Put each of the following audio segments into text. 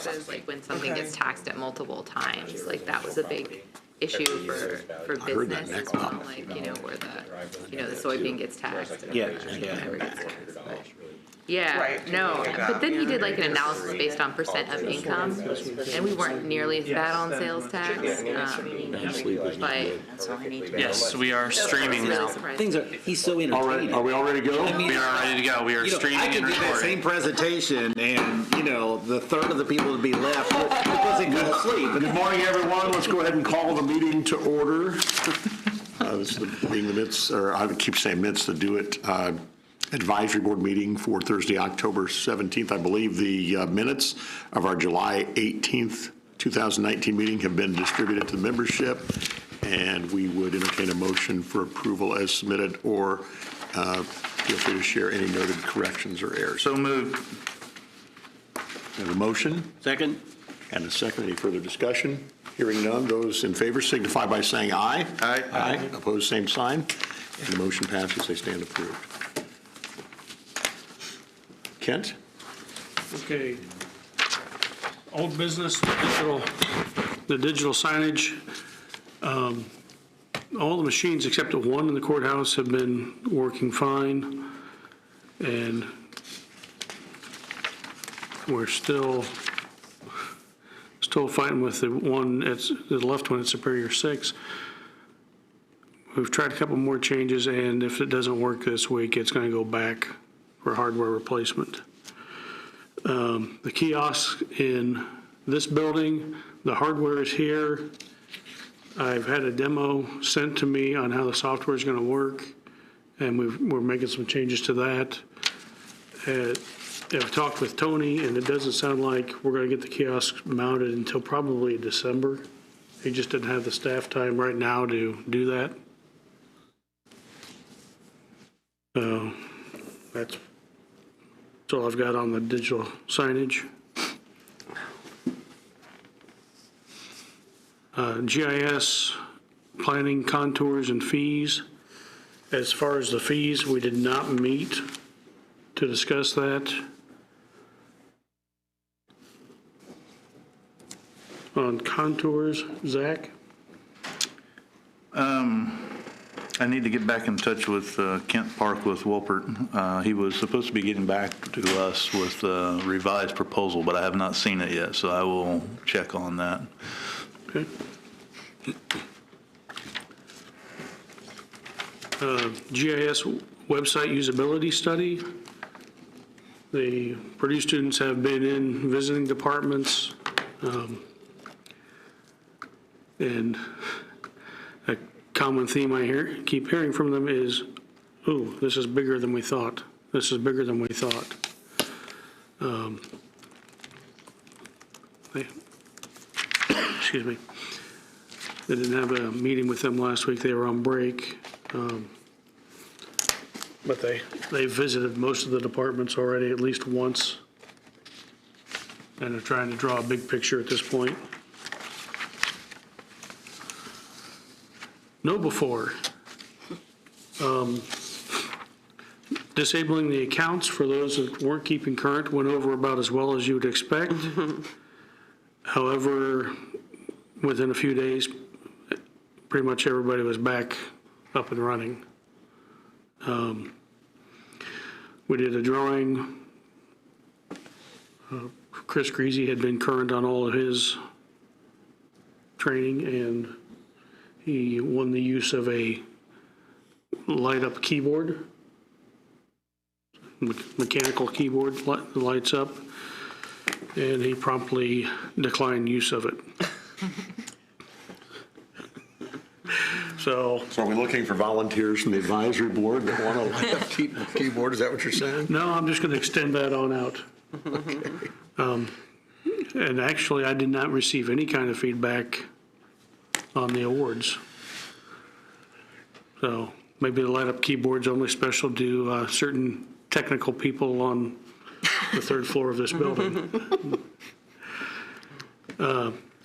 taxes, like when something gets taxed at multiple times, like that was a big issue for business as well, like, where the soybean gets taxed. And never gets taxed, but. Yeah, Right. no, but then he did like an analysis based on percent of income, and we weren't nearly as bad on sales tax. But Yes, we are streaming now. Things are, he's so entertaining. Are we all ready to go? We are ready to go. We are streaming I could and do that same recording. presentation and, the third of the people would be left because they go to sleep. Good morning, everyone. Let's go ahead and call the meeting to order. This is being the minutes, or I would keep saying minutes, the DoIT Advisory Board meeting for Thursday, October 17th. I believe the minutes of our July 18th, 2019 meeting have been distributed to the membership, and we would entertain a motion for approval as submitted, or feel free to share any noted corrections or errors. So moved. We have a motion Second? and a second. Any further discussion? Hearing none, those in favor signify by saying aye. Aye. Aye. Opposed, same sign. And the motion passes. They stand approved. Kent? Okay. Old business, the digital signage. All the machines except the one in the courthouse have been working fine. And we're still fighting with the one, the left one at Superior 6. We've tried a couple more changes, and if it doesn't work this week, it's going to go back for hardware replacement. The kiosk in this building, the hardware is here. I've had a demo sent to me on how the software is going to work, and we're making some changes to that. I've talked with Tony, and it doesn't sound like we're going to get the kiosk mounted until probably December. He just didn't have the staff time right now to do that. So that's all I've got on the digital signage. GIS, planning contours and fees. As far as the fees, we did not meet to discuss that. On contours, Zach? I need to get back in touch with Kent Park with Wolpert. He was supposed to be getting back to us with a revised proposal, but I have not seen it yet, so I will check on that. Okay. GIS website usability study. The Purdue students have been in visiting departments, and a common theme I keep hearing from them is, "Ooh, this is bigger than we thought. This is bigger than we thought." Excuse me. They didn't have a meeting with them last week. They were on break. But they visited most of the departments already at least once. And are trying to draw a big picture at this point. Know before. Disabling the accounts for those that weren't keeping current went over about as well as you would expect. However, within a few days, pretty much everybody was back up and running. We did a drawing. Chris Greasy had been current on all of his training, and he won the use of a light-up keyboard, mechanical keyboard that lights up, and he promptly declined use of it. So are we looking for volunteers from the advisory board that want to keep the keyboard? Is that what you're saying? no, I'm just going to extend that on out. Okay. And actually, I did not receive any kind of feedback on the awards. So maybe the light-up keyboard's only special to certain technical people on the third floor of this building.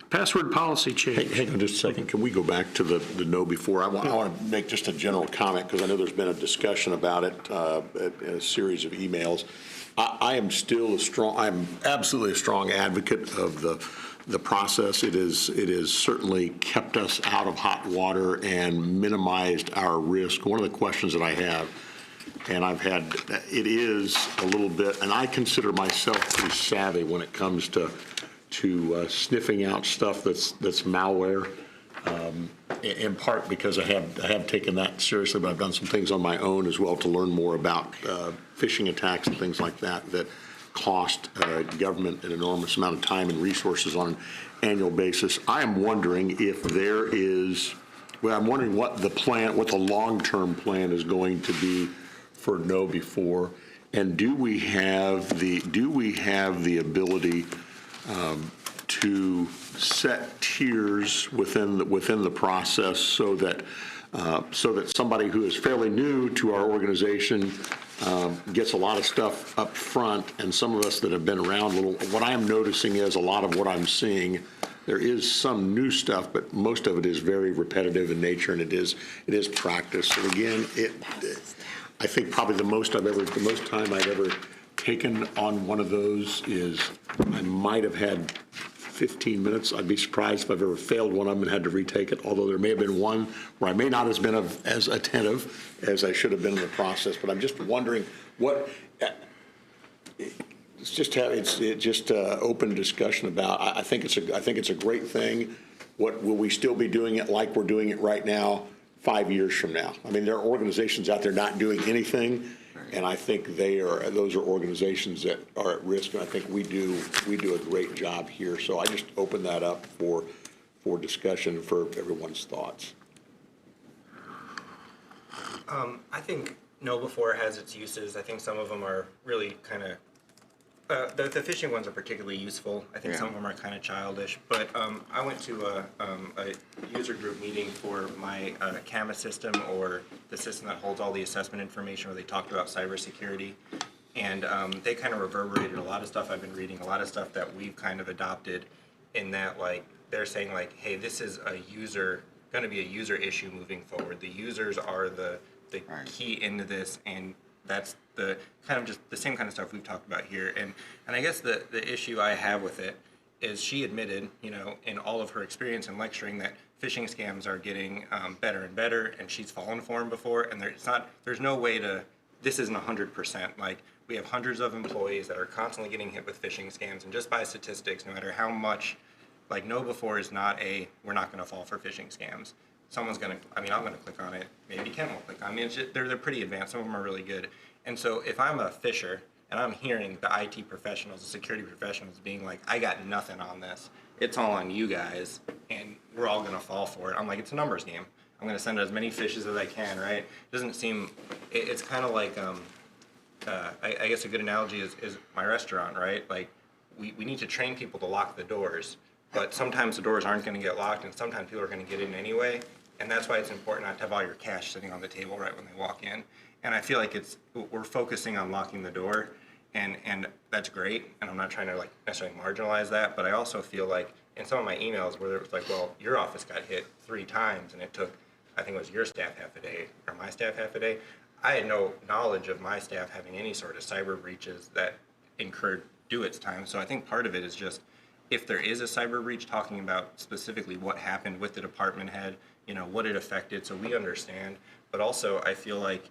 Password policy change. Hang on just a second. Can we go back to the no before? I want to make just a general comment because I know there's been a discussion about it in a series of emails. I am still I'm absolutely a strong advocate of the process. It is certainly kept us out of hot water and minimized our risk. One of the questions that I have, and it is a little bit, and I consider myself pretty savvy when it comes to sniffing out stuff that's malware. In part because I have taken that seriously, but I've done some things on my own as well to learn more about phishing attacks and things like that cost government an enormous amount of time and resources on an annual basis. I am wondering if there is, I'm wondering what the long-term plan is going to be for Know Before, and do we have the ability to set tiers within the process so that somebody who is fairly new to our organization gets a lot of stuff up front, and some of us that have been around a little. What I am noticing is a lot of what I'm seeing. There is some new stuff, but most of it is very repetitive in nature, and it is practice. So again, I think probably the most time I've ever taken on one of those is I might have had 15 minutes. I'd be surprised if I've ever failed one of them and had to retake it, although there may have been one where I may not have been as attentive as I should have been in the process. But I'm just wondering what, it's just open discussion about, I think it's a great thing. What, will we still be doing it like we're doing it right now 5 years from now? I mean, there are organizations out there not doing anything, and I think those are organizations that are at risk, and I think we do a great job here. So I just open that up for discussion, for everyone's thoughts. I think Know Before has its uses. I think some of them are really kind of, the phishing ones are particularly useful. I think some of them are kind of childish. But I went to a user group meeting for my CAMA system, or the system that holds all the assessment information, where they talked about cybersecurity. And they kind of reverberated a lot of stuff I've been reading, a lot of stuff that we've kind of adopted, in that, like, they're saying, like, hey, this is going to be a user issue moving forward. The users are the key into this, and that's the kind of just the same kind of stuff we've talked about here. And I guess the issue I have with it is she admitted, in all of her experience in lecturing, that phishing scams are getting better and better, and she's fallen for them before, and there's no way this isn't 100%. Like, we have hundreds of employees that are constantly getting hit with phishing scams, and just by statistics, no matter how much, like, Know Before is not we're not going to fall for phishing scams. Someone's going to, I'm going to click on it. Maybe Ken will click on it. They're pretty advanced. Some of them are really good. And so if I'm a phisher and I'm hearing the IT professionals, the security professionals being like, I got nothing on this, it's all on you guys, and we're all going to fall for it. I'm like, it's a numbers game. I'm going to send as many phishes as I can, right? It doesn't seem, it's kind of like, I guess a good analogy is my restaurant, right? Like, we need to train people to lock the doors, but sometimes the doors aren't going to get locked, and sometimes people are going to get in anyway. And that's why it's important not to have all your cash sitting on the table right when they walk in. And I feel like we're focusing on locking the door, and that's great. And I'm not trying to, like, necessarily marginalize that, but I also feel like in some of my emails where it was like, well, your office got hit 3 times, and it took, I think it was your staff half a day or my staff half a day. I had no knowledge of my staff having any sort of cyber breaches that incurred DoIT's time. So I think part of it is just, if there is a cyber breach, talking about specifically what happened with the department head, what it affected, so we understand. But also, I feel like,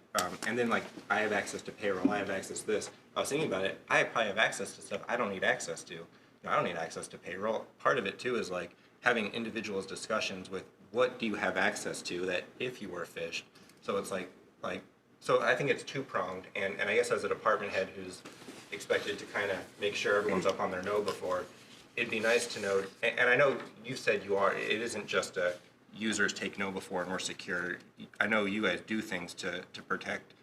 and then, like, I have access to payroll, I have access to this. I was thinking about it, I probably have access to stuff I don't need access to. I don't need access to payroll. Part of it, too, is, like, having individuals discussions with what do you have access to that if you were phished. So it's like, so I think it's two-pronged, and I guess as a department head who's expected to kind of make sure everyone's up on their Know Before, it'd be nice to know, and I know you said it isn't just a users take Know Before and we're secure. I know you guys do things to protect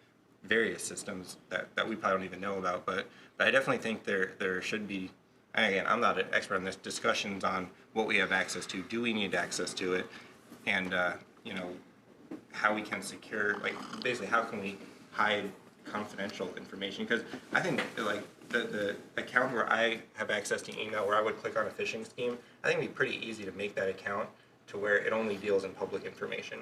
various systems that we probably don't even know about, but I definitely think there should be, and again, I'm not an expert on this, discussions on what we have access to, do we need access to it, and how we can secure, like, basically how can we hide confidential information, because I think, like, the account where I have access to email, where I would click on a phishing scheme, I think it'd be pretty easy to make that account to where it only deals in public information,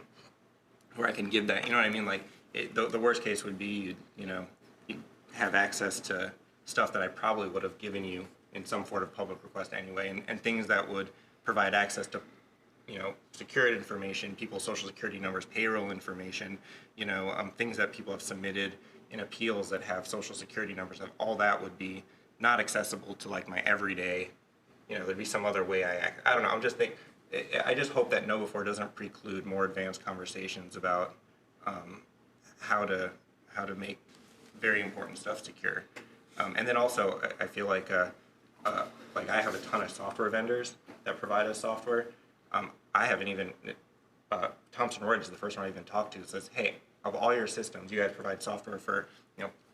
where I can give that, you know what I mean? Like, the worst case would be, you have access to stuff that I probably would have given you in some sort of public request anyway, and things that would provide access to, security information, people's social security numbers, payroll information, things that people have submitted in appeals that have social security numbers, all that would be not accessible to like my everyday, there'd be some other way I don't know, I just hope that Know Before doesn't preclude more advanced conversations about how to make very important stuff secure. And then also, I feel like I have a ton of software vendors that provide us software. I haven't even, Thomson Reuters is the first one I even talked to, that says, hey, of all your systems, you guys provide software for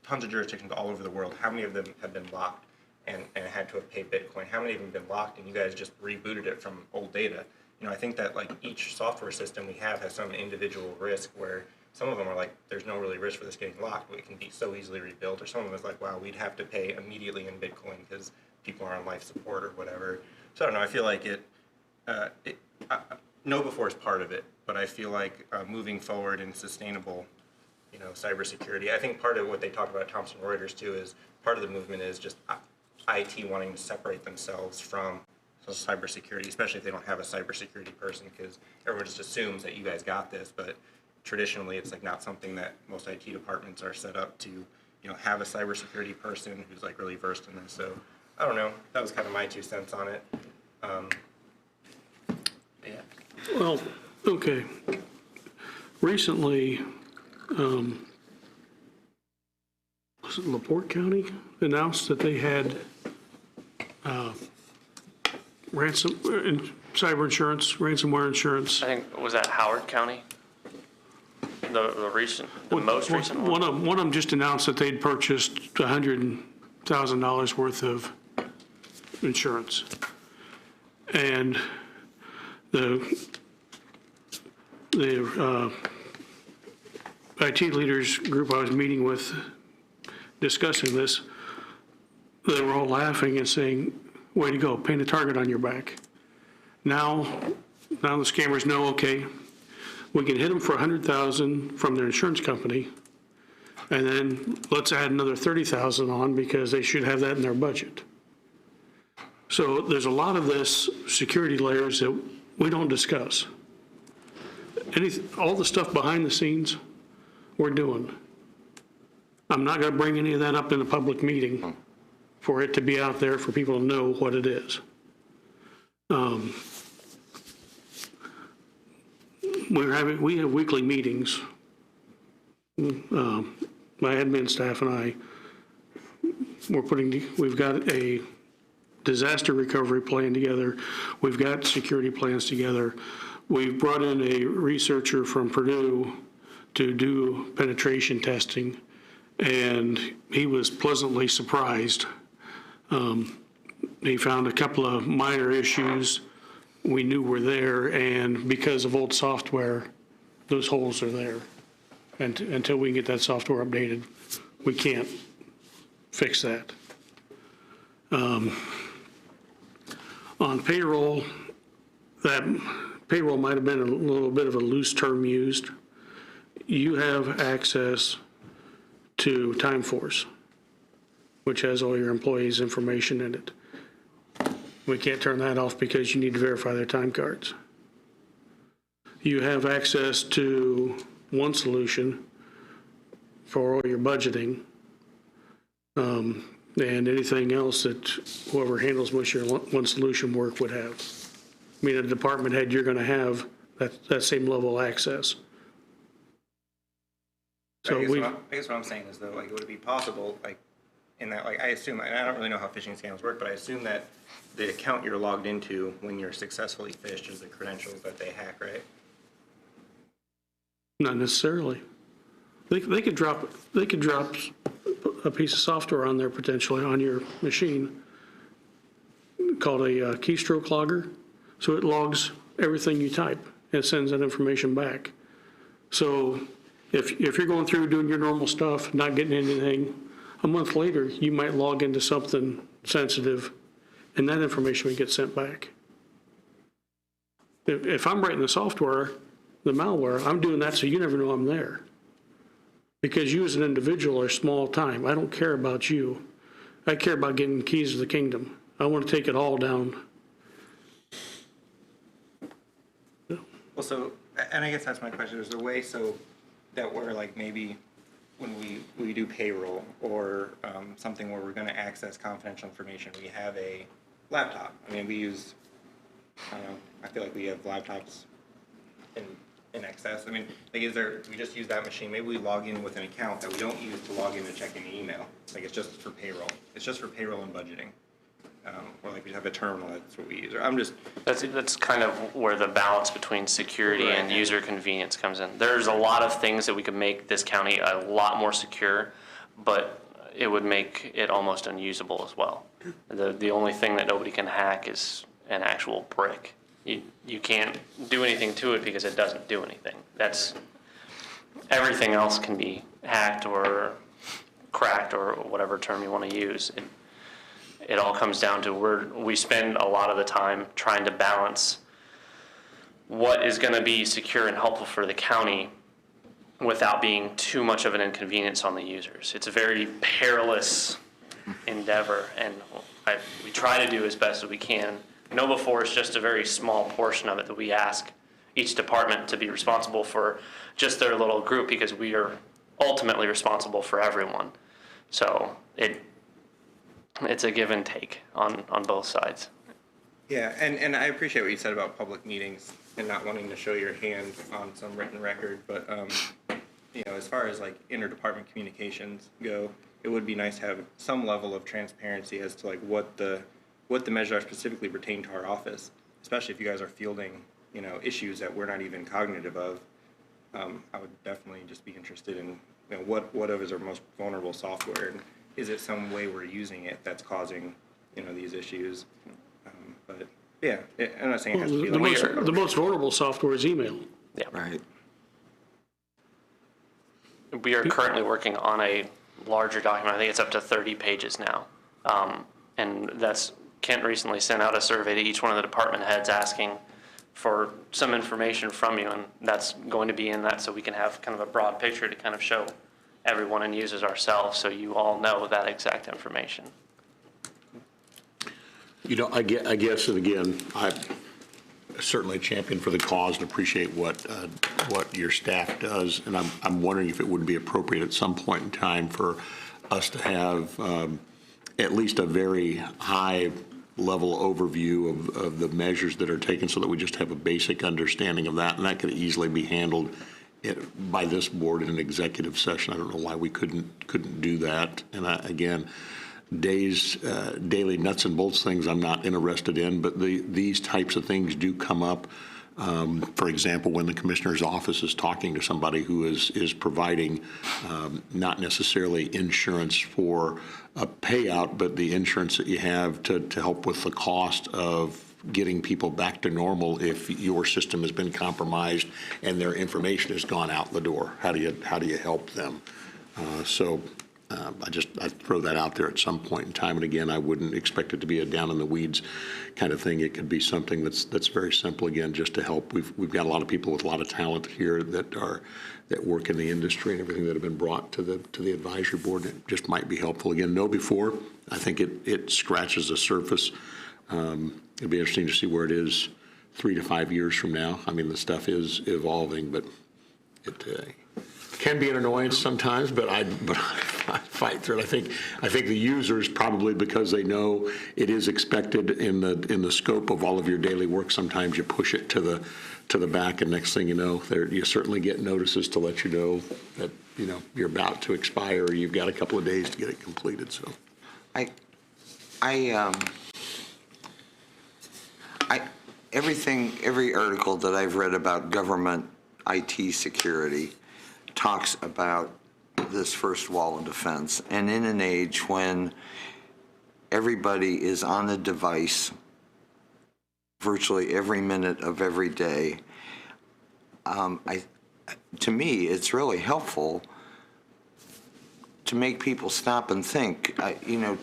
tons of jurisdictions all over the world. How many of them have been locked and had to have paid Bitcoin? How many of them have been locked and you guys just rebooted it from old data? I think that like each software system we have has some individual risk where some of them are like, there's no really risk for this getting locked, but it can be so easily rebuilt. Or some of them is like, wow, we'd have to pay immediately in Bitcoin because people are on life support or whatever. So I don't know, I feel like Know Before is part of it, but I feel like moving forward in sustainable, cybersecurity. I think part of what they talk about at Thomson Reuters too is part of the movement is just IT wanting to separate themselves from cybersecurity, especially if they don't have a cybersecurity person, because everyone just assumes that you guys got this, but traditionally it's like not something that most IT departments are set up to, have a cybersecurity person who's like really versed in this. So I don't know. That was kind of my 2 cents on it. Yeah. Well, okay. Recently, was it LaPorte County announced that they had cyber insurance, ransomware insurance. I think, was that Howard County? The most recent one? One of them just announced that they'd purchased $100,000 worth of insurance. And the IT leaders group I was meeting with discussing this, they were all laughing and saying, way to go, paint a target on your back. Now the scammers know, okay, we can hit them for $100,000 from their insurance company, and then let's add another $30,000 on because they should have that in their budget. So there's a lot of this security layers that we don't discuss. All the stuff behind the scenes, we're doing. I'm not going to bring any of that up in a public meeting for it to be out there for people to know what it is. We have weekly meetings. My admin staff and I, we've got a disaster recovery plan together. We've got security plans together. We've brought in a researcher from Purdue to do penetration testing, and he was pleasantly surprised. He found a couple of minor issues we knew were there, and because of old software, those holes are there. And until we can get that software updated, we can't fix that. On payroll, that payroll might have been a little bit of a loose term used. You have access to Timeforce, which has all your employees' information in it. We can't turn that off because you need to verify their time cards. You have access to one solution for all your budgeting, and anything else that whoever handles most of your one solution work would have. I mean, a department head, you're going to have that same level of access. So I guess what I'm saying is though, like, would it be possible, like, in that, like, I assume, and I don't really know how phishing scams work, but I assume that the account you're logged into when you're successfully phished is the credentials that they hack, right? Not necessarily. They could drop a piece of software on there potentially on your machine called a keystroke logger. So it logs everything you type and sends that information back. So if you're going through doing your normal stuff, not getting anything, a month later you might log into something sensitive and that information would get sent back. If I'm writing the software, the malware, I'm doing that so you never know I'm there. Because you as an individual are small time. I don't care about you. I care about getting the keys to the kingdom. I want to take it all down. Well, so, and I guess that's my question, is there a way so that we're like maybe when we do payroll or something where we're gonna access confidential information, we have a laptop? I mean, we use, I don't know, I feel like we have laptops in excess. I mean, like we just use that machine, maybe we log in with an account that we don't use to log in to check any email. Like it's just for payroll. It's just for payroll and budgeting. Or like we have a terminal, that's what we use. Or I'm just, That's kind of where the balance between security and Right. user convenience comes in. There's a lot of things that we could make this county a lot more secure, but it would make it almost unusable as well. The only thing that nobody can hack is an actual brick. You can't do anything to it because it doesn't do anything. Everything else can be hacked or cracked or whatever term you want to use. It all comes down to we spend a lot of the time trying to balance what is going to be secure and helpful for the county without being too much of an inconvenience on the users. It's a very perilous endeavor, and we try to do as best as we can. KnowBe4 is just a very small portion of it that we ask each department to be responsible for just their little group, because we are ultimately responsible for everyone. So it's a give and take on both sides. yeah, and I appreciate what you said about public meetings and not wanting to show your hand on some written record, but you know, as far as like interdepartment communications go, it would be nice to have some level of transparency as to like what the measures are specifically pertain to our office, especially if you guys are fielding, you know, issues that we're not even cognitive of. I would definitely just be interested in, you know, what of is our most vulnerable software, and is it some way we're using it that's causing, you know, these issues? But yeah, I'm not saying it has to be like The most vulnerable software is email. Yeah. Right. We are currently working on a larger document. I think it's up to 30 pages now. And Kent recently sent out a survey to each one of the department heads asking for some information from you, and that's going to be in that, so we can have kind of a broad picture to kind of show everyone and users ourselves, so you all know that exact information. You know, I guess, and again, I certainly champion for the cause and appreciate what your staff does, and I'm wondering if it would be appropriate at some point in time for us to have at least a very high level overview of the measures that are taken, so that we just have a basic understanding of that, and that could easily be handled by this board in an executive session. I don't know why we couldn't do that. And again, daily nuts and bolts things I'm not interested in, but these types of things do come up. For example, when the commissioner's office is talking to somebody who is providing not necessarily insurance for a payout, but the insurance that you have to help with the cost of getting people back to normal if your system has been compromised and their information has gone out the door. How do you help them? I throw that out there at some point in time, and again, I wouldn't expect it to be a down in the weeds kind of thing. It could be something that's very simple, again, just to help. We've got a lot of people with a lot of talent here that work in the industry and everything that have been brought to the advisory board. It just might be helpful. Again, KnowBe4, I think it scratches the surface. It'd be interesting to see where it is 3 to 5 years from now. I mean, the stuff is evolving, but it can be an annoyance sometimes, but I fight through it. I think the users, probably because they know it is expected in the scope of all of your daily work, sometimes you push it to the back, and next thing you know, you certainly get notices to let you know that, you know, you're about to expire, or you've got a couple of days to get it completed. So every article that I've read about government IT security talks about this first wall of defense. And in an age when everybody is on a device virtually every minute of every day, to me, it's really helpful to make people stop and think. You know,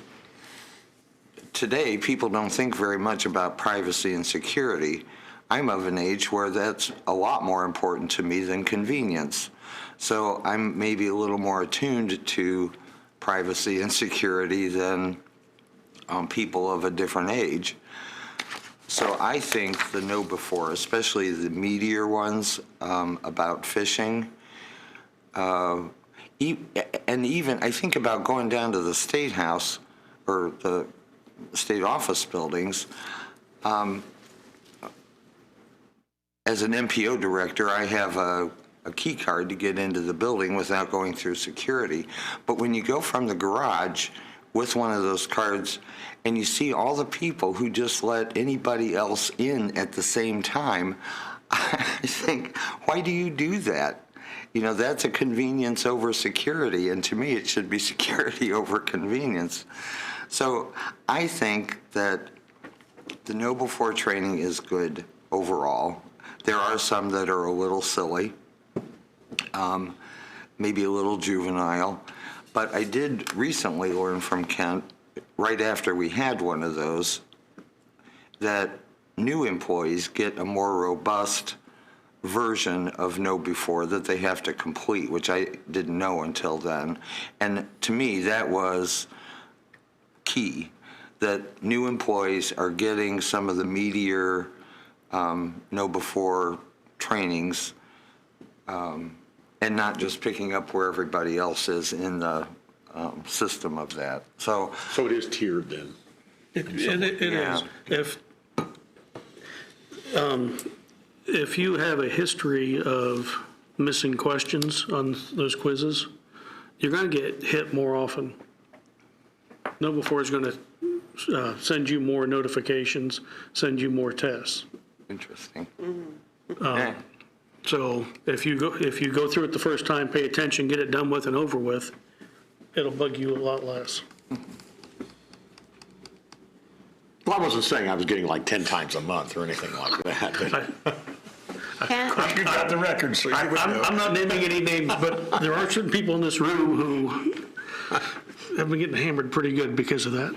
today, people don't think very much about privacy and security. I'm of an age where that's a lot more important to me than convenience. So I'm maybe a little more attuned to privacy and security than people of a different age. So I think the know before, especially the meatier ones about phishing, and even I think about going down to the State House or the state office buildings. As an MPO director, I have a key card to get into the building without going through security. But when you go from the garage with one of those cards and you see all the people who just let anybody else in at the same time, I think, why do you do that? You know, that's a convenience over security, and to me it should be security over convenience. So I think that the know before training is good overall. There are some that are a little silly, maybe a little juvenile, but I did recently learn from Kent, right after we had one of those, that new employees get a more robust version of know before that they have to complete, which I didn't know until then. And to me, that was key, that new employees are getting some of the meatier know before trainings and not just picking up where everybody else is in the system of that. So it is tiered then? It Yeah. is. If you have a history of missing questions on those quizzes, you're going to get hit more often. Know before is going to send you more notifications, send you more tests. interesting. So if you go through it the first time, pay attention, get it done with and over with, it'll bug you a lot less. Well, I wasn't saying I was getting like 10 times a month or anything like that. You got the record, so you would know. I'm not naming any names, but there are certain people in this room who have been getting hammered pretty good because of that.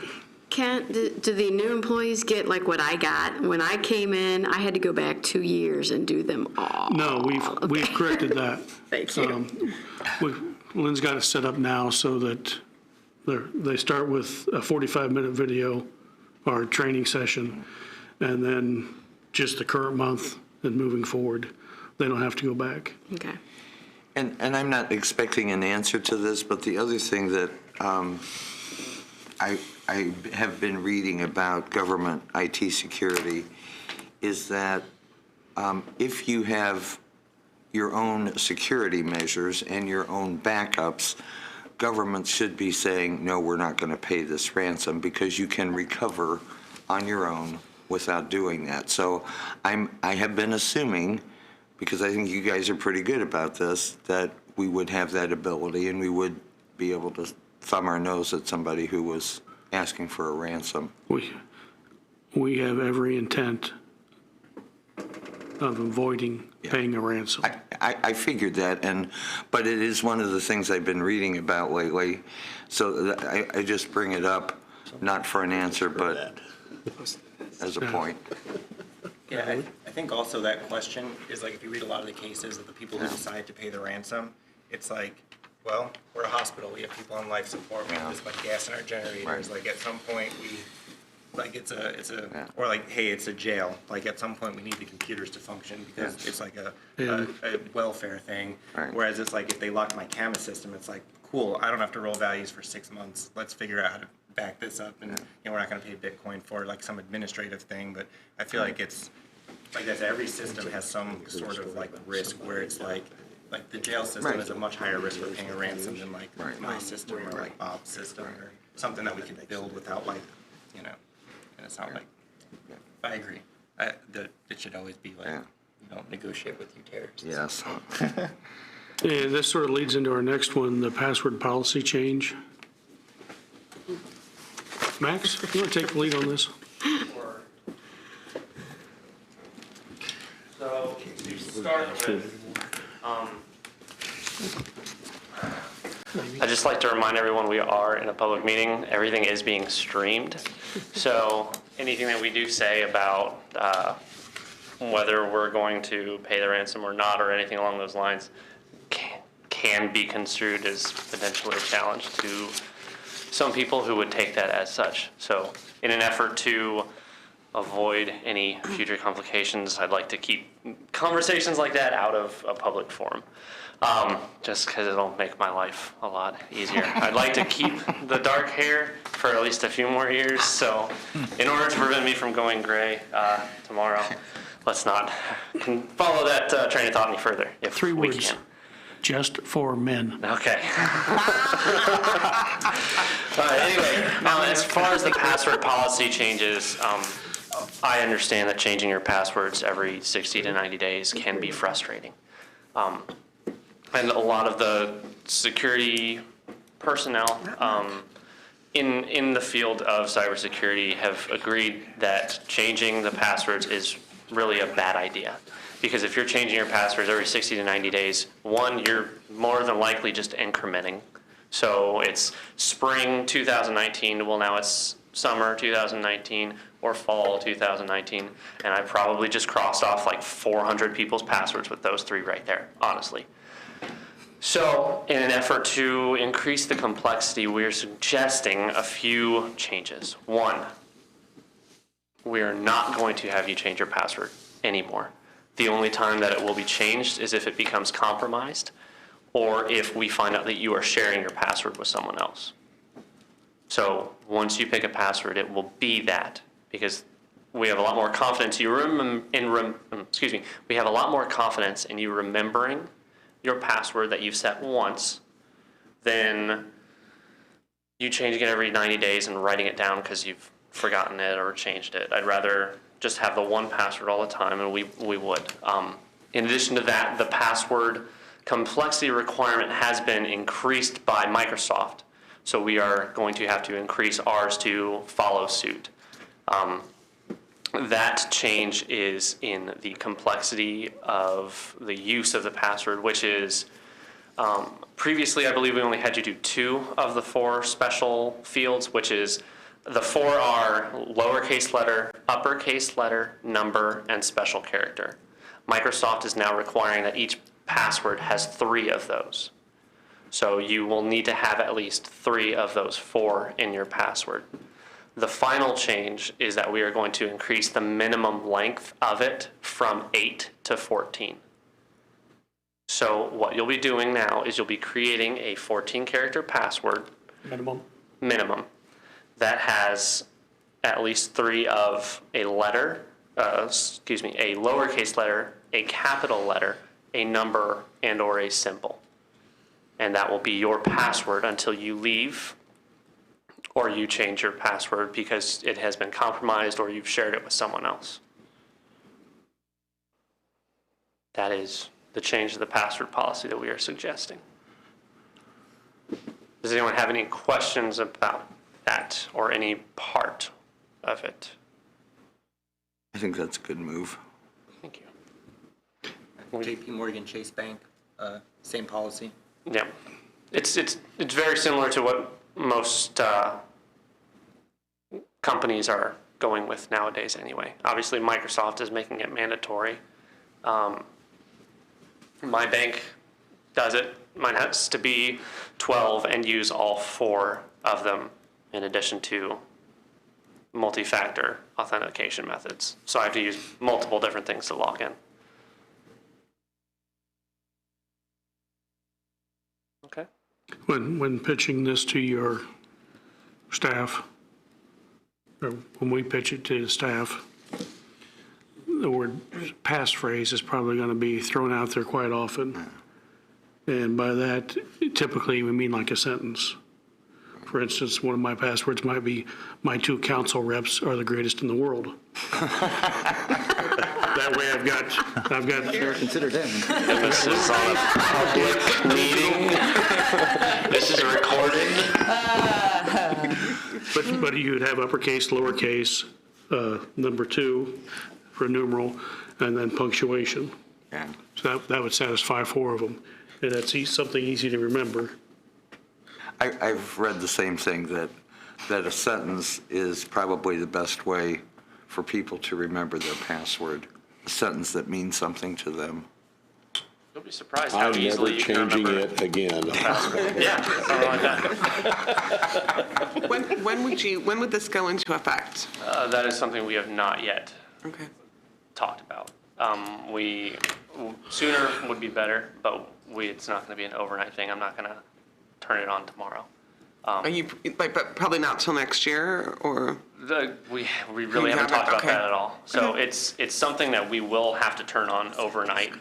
Kent, do the new employees get like what I got? When I came in, I had to go back 2 years and do them all. No, we've corrected that. Thank you. Lynn's got it set up now so that they start with a 45-minute video or training session, and then just the current month and moving forward. They don't have to go back. Okay. And I'm not expecting an answer to this, but the other thing that I have been reading about government IT security is that if you have your own security measures and your own backups, governments should be saying, no, we're not going to pay this ransom, because you can recover on your own without doing that. So I have been assuming, because I think you guys are pretty good about this, that we would have that ability and we would be able to thumb our nose at somebody who was asking for a ransom. We have every intent of avoiding paying a ransom. I figured that, but it is one of the things I've been reading about lately. So I just bring it up, not for an answer, but as a point. Yeah, I think also that question is like, if you read a lot of the cases of the people who decide to pay the ransom, it's like, well, we're a hospital, we have people on life support, we have this much gas in our generators, Right. like at some point or like, hey, it's a jail, like at some point we need the computers to function because Yes. it's like a Yeah. welfare thing. Right. Whereas it's like, if they lock my camera system, it's like, cool, I don't have to roll values for 6 months, let's figure out how to back this up, and we're not gonna pay Bitcoin for like some administrative thing, but I feel like it's, like I said, every system has some sort of like risk where it's like the jail system Right. is a much higher risk for paying a ransom than like Right. my system or like Bob's system or something that we can build without like, and it's not like, I agree. That it should always be like, Yeah. you don't negotiate with you terrorists. Yes. And this sort of leads into our next one, the password policy change. Max, you want to take the lead on this? So to start with, I'd just like to remind everyone we are in a public meeting. Everything is being streamed. So anything that we do say about whether we're going to pay the ransom or not, or anything along those lines, can be construed as potentially a challenge to some people who would take that as such. So in an effort to avoid any future complications, I'd like to keep conversations like that out of a public forum. Just because it'll make my life a lot easier. I'd like to keep the dark hair for at least a few more years, so in order to prevent me from going gray tomorrow, let's not follow that train of thought any further. If 3 we words, can. just for men. Okay. Anyway, now as far as the password policy changes, I understand that changing your passwords every 60 to 90 days can be frustrating. And a lot of the security personnel in the field of cybersecurity have agreed that changing the passwords is really a bad idea. Because if you're changing your passwords every 60 to 90 days, one, you're more than likely just incrementing. So it's spring 2019, well now it's summer 2019 or fall 2019, and I probably just crossed off like 400 people's passwords with those 3 right there, honestly. So in an effort to increase the complexity, we're suggesting a few changes. 1, we are not going to have you change your password anymore. The only time that it will be changed is if it becomes compromised or if we find out that you are sharing your password with someone else. So once you pick a password, it will be that, because we have a lot more confidence we have a lot more confidence in you remembering your password that you've set once than you changing it every 90 days and writing it down because you've forgotten it or changed it. I'd rather just have the one password all the time, and we would. In addition to that, the password complexity requirement has been increased by Microsoft, so we are going to have to increase ours to follow suit. That change is in the complexity of the use of the password, which is previously I believe we only had you do 2 of the 4 special fields, which is the 4 are lowercase letter, uppercase letter, number, and special character. Microsoft is now requiring that each password has 3 of those. So you will need to have at least 3 of those 4 in your password. The final change is that we are going to increase the minimum length of it from 8 to 14. So what you'll be doing now is you'll be creating a 14-character password minimum that has at least 3 of a letter, a lowercase letter, a capital letter, a number, and or a symbol. And that will be your password until you leave or you change your password because it has been compromised or you've shared it with someone else. That is the change to the password policy that we are suggesting. Does anyone have any questions about that or any part of it? I think that's a good move. Thank you. JP Morgan Chase Bank, same policy. Yeah, it's very similar to what most companies are going with nowadays anyway. Obviously, Microsoft is making it mandatory. My bank does it. Mine has to be 12 and use all 4 of them in addition to multi-factor authentication methods. So I have to use multiple different things to log in. Okay. When pitching this to your staff, or when we pitch it to the staff, the word passphrase is probably going to be thrown out there quite often. And by that, typically we mean like a sentence. For instance, one of my passwords might be, my 2 council reps are the greatest in the world. That way I've got. Sure, consider them. This is on a public meeting. This is recorded. But you'd have uppercase, lowercase, number 2 for numeral, and then punctuation. Yeah. So that would satisfy 4 of them. And that's something easy to remember. I've read the same thing, that a sentence is probably the best way for people to remember their password. A sentence that means something to them. You'll be surprised how I'm easily never you can changing remember. it again. Yeah, something like that. When would this go into effect? That is something we have not yet Okay. talked about. Sooner would be better, but it's not going to be an overnight thing. I'm not going to turn it on tomorrow. Are you, like, but probably not till next year, or? We really haven't haven't? talked about Okay. that at all. So it's something that we will have to turn on overnight.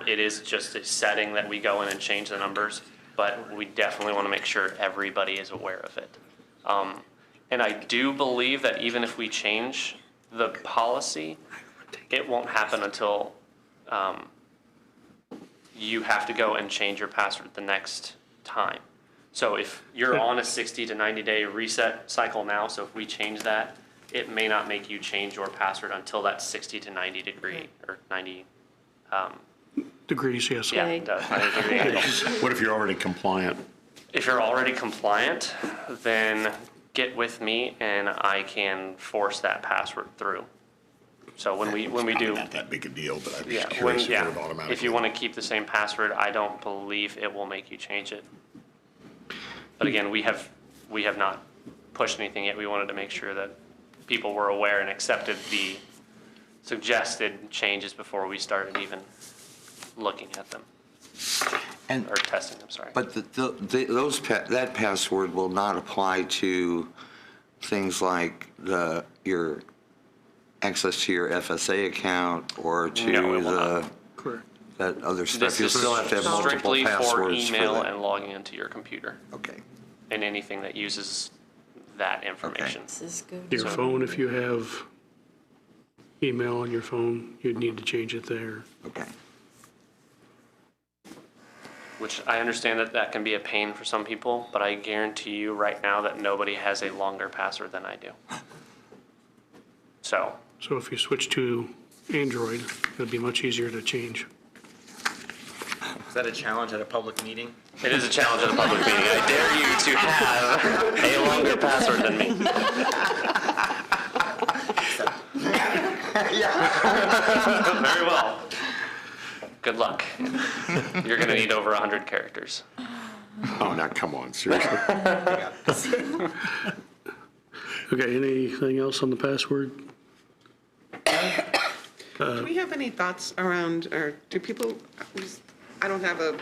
It is just a setting that we go in and change the numbers, but we definitely want to make sure everybody is aware of it. And I do believe that even if we change the policy, it won't happen until you have to go and change your password the next time. So if you're on a 60 to 90 day reset cycle now, so if we change that, it may not make you change your password until that 60 to 90 degree or 90, Degrees, yes. yeah, 90 degree angle. What if you're already compliant? If you're already compliant, then get with me and I can force that password through. So when we do, Not that big a deal, but I'd be yeah, curious if it would if automatically. you want to keep the same password, I don't believe it will make you change it. But again, we have not pushed anything yet. We wanted to make sure that people were aware and accepted the suggested changes before we started even looking at them And, or testing them, sorry. but that password will not apply to things like your access to your FSA account or to No, it will not. Correct. that other stuff. This You'll is still have to have multiple strictly for passwords for email that. and logging into your computer Okay. and anything that uses that information. This is good. Your phone, if you have email on your phone, you'd need to change it there. Okay. Which I understand that can be a pain for some people, but I guarantee you right now that nobody has a longer password than I do. So, So if you switch to Android, it'd be much easier to change. Is that a challenge at a public meeting? it is a challenge at a public meeting. I dare you to have a longer password than me. Very well. Good luck. You're going to need over 100 characters. Oh, now, come on, seriously. Okay, anything else on the password? Do we have any thoughts around, or do people, I don't have a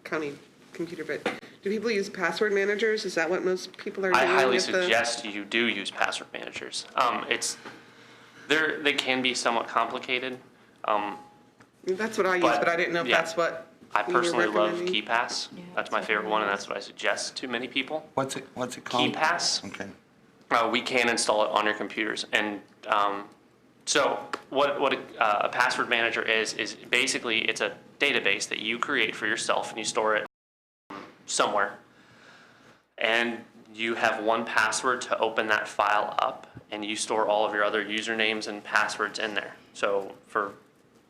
county computer, but do people use password managers? Is that what most people are doing? I highly with the- suggest you do use password managers. They can be somewhat complicated. That's what I use, but I didn't know if yeah. that's what I you were personally love recommending. KeyPass. That's my favorite one, and that's what I suggest to many people. What's it called? KeyPass. Okay. We can install it on your computers, and so what a password manager is basically it's a database that you create for yourself and you store it somewhere, and you have one password to open that file up, and you store all of your other usernames and passwords in there. So for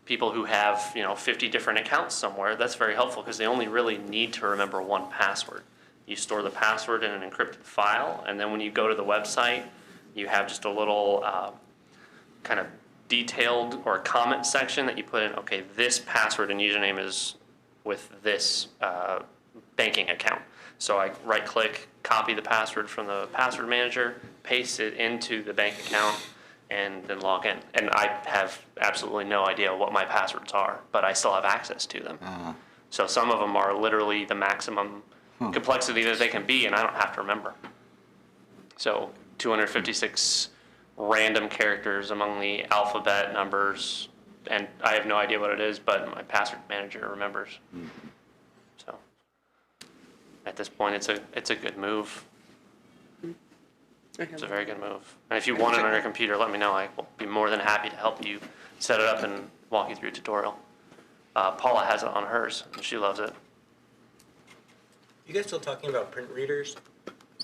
people who have 50 different accounts somewhere, that's very helpful because they only really need to remember one password. You store the password in an encrypted file, and then when you go to the website, you have just a little kind of detailed or comment section that you put in, okay, this password and username is with this banking account. So I right-click, copy the password from the password manager, paste it into the bank account, and then log in. And I have absolutely no idea what my passwords are, but I still have access to them. So some of them are literally the maximum complexity that they can be, and I don't have to remember. So 256 random characters among the alphabet numbers, and I have no idea what it is, but my password manager remembers. So at this point, it's a good move. It's a very good move. And if you want it on your computer, let me know. I will be more than happy to help you set it up and walk you through a tutorial. Paula has it on hers, and she loves it. You guys still talking about print readers?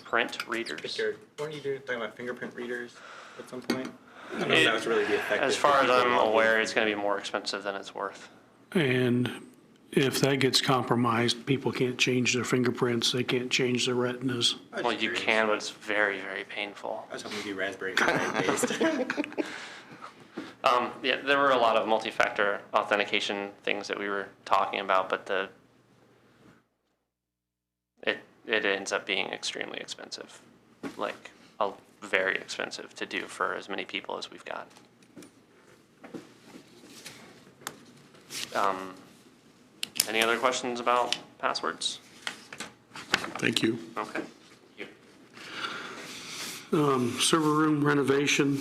Print readers. Weren't you talking about fingerprint readers at some point? I don't know if that was really the effective. As far as I'm aware, it's going to be more expensive than it's worth. And if that gets compromised, people can't change their fingerprints, they can't change their retinas. Well, you can, but it's very, very painful. I was hoping to be Raspberry Pi based. Yeah, there were a lot of multi-factor authentication things that we were talking about, but it ends up being extremely expensive, like very expensive to do for as many people as we've got. Any other questions about passwords? Thank you. Okay. You. Server room renovation.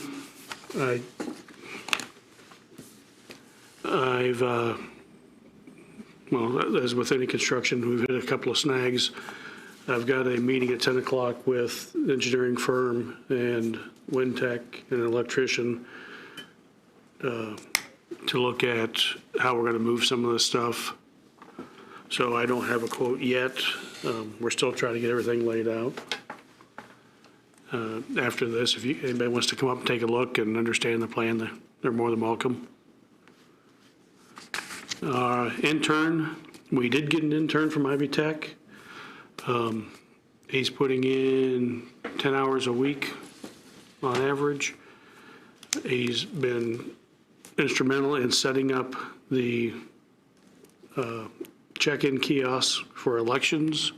I've, well, as with any construction, we've hit a couple of snags. I've got a meeting at 10 o'clock with the engineering firm and wind tech and an electrician to look at how we're going to move some of this stuff. So I don't have a quote yet. We're still trying to get everything laid out. After this, if anybody wants to come up and take a look and understand the plan, they're more than welcome. Intern, we did get an intern from Ivy Tech. He's putting in 10 hours a week on average. He's been instrumental in setting up the check-in kiosks for elections.